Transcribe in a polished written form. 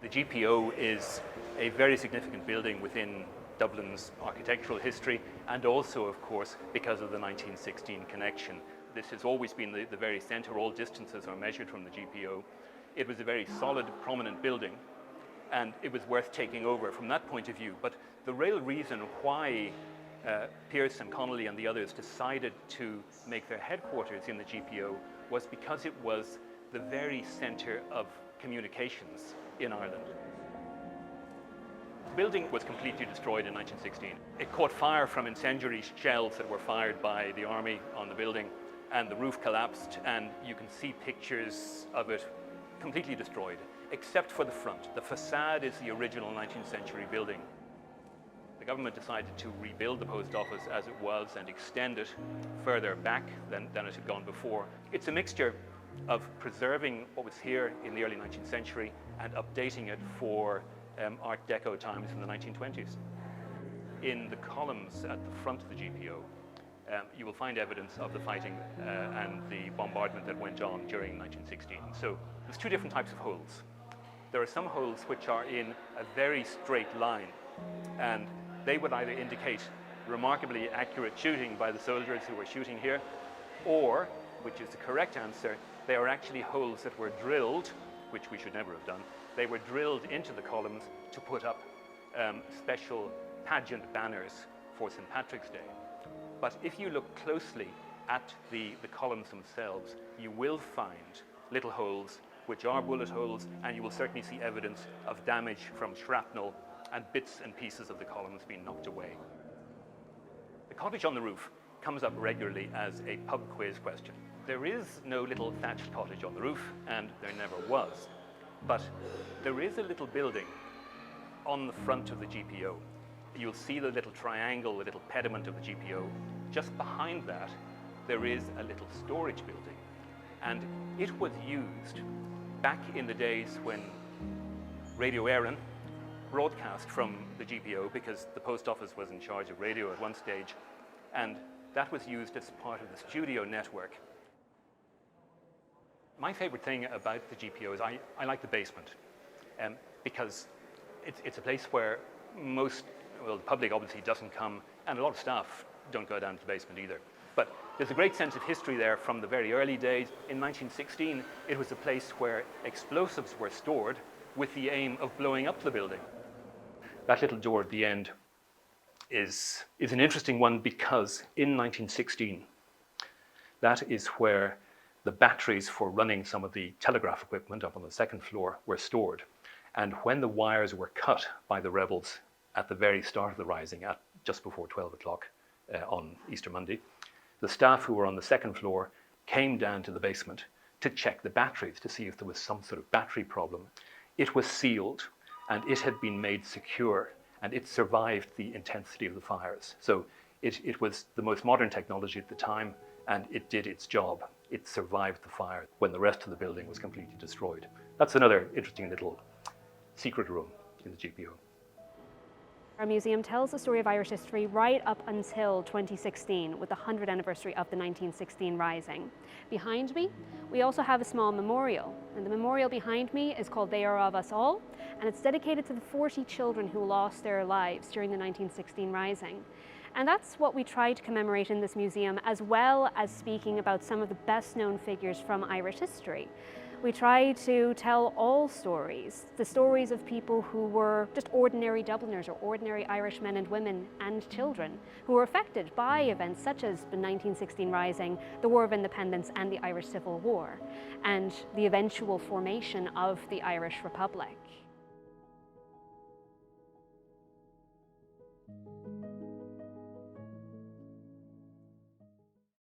The GPO is a very significant building within Dublin's architectural history, and also, of course, because of the 1916 connection. This has always been the very centre. All distances are measured from the GPO. It was a very solid, prominent building, and it was worth taking over from that point of view. But the real reason why Pearce and Connolly and the others decided to make their headquarters in the GPO was because it was the very centre of communications in Ireland. The building was completely destroyed in 1916. It caught fire from incendiary shells that were fired by the army on the building, and the roof collapsed, and you can see pictures of it completely destroyed, except for the front. The facade is the original 19th century building. The government decided to rebuild the post office as it was and extend it further back than it had gone before. It's a mixture of preserving what was here in the early 19th century and updating it for Art Deco times in the 1920s. In the columns at the front of the GPO, you will find evidence of the fighting and the bombardment that went on during 1916. So there's two different types of holes. There are some holes which are in a very straight line, and they would either indicate remarkably accurate shooting by the soldiers who were shooting here, or, which is the correct answer, they are actually holes that were drilled, which we should never have done. They were drilled into the columns to put up special pageant banners for St. Patrick's Day. But if you look closely at the columns themselves, you will find little holes which are bullet holes, and you will certainly see evidence of damage from shrapnel and bits and pieces of the columns being knocked away. The cottage on the roof comes up regularly as a pub quiz question. There is no little thatched cottage on the roof, and there never was. But there is a little building on the front of the GPO. You'll see the little triangle, the little pediment of the GPO. Just behind that, there is a little storage building. And it was used back in the days when Radio Éireann broadcast from the GPO, because the post office was in charge of radio at one stage, and that was used as part of the studio network. My favorite thing about the GPO is I like the basement, because it's a place where the public obviously doesn't come, and a lot of staff don't go down to the basement either. But there's a great sense of history there from the very early days. In 1916, it was a place where explosives were stored with the aim of blowing up the building. That little door at the end is an interesting one, because in 1916, that is where the batteries for running some of the telegraph equipment up on the second floor were stored. And when the wires were cut by the rebels at the very start of the rising, at just before 12 o'clock on Easter Monday, the staff who were on the second floor came down to the basement to check the batteries to see if there was some sort of battery problem. It was sealed, and it had been made secure, and it survived the intensity of the fires. So it was the most modern technology at the time, and it did its job. It survived the fire when the rest of the building was completely destroyed. That's another interesting little secret room in the GPO. Our museum tells the story of Irish history right up until 2016, with the 100th anniversary of the 1916 Rising. Behind me, we also have a small memorial, and the memorial behind me is called They Are of Us All, and it's dedicated to the 40 children who lost their lives during the 1916 Rising. And that's what we try to commemorate in this museum, as well as speaking about some of the best known figures from Irish history. We try to tell all stories, the stories of people who were just ordinary Dubliners or ordinary Irish men and women and children who were affected by events such as the 1916 Rising, the War of Independence and the Irish Civil War, and the eventual formation of the Irish Republic.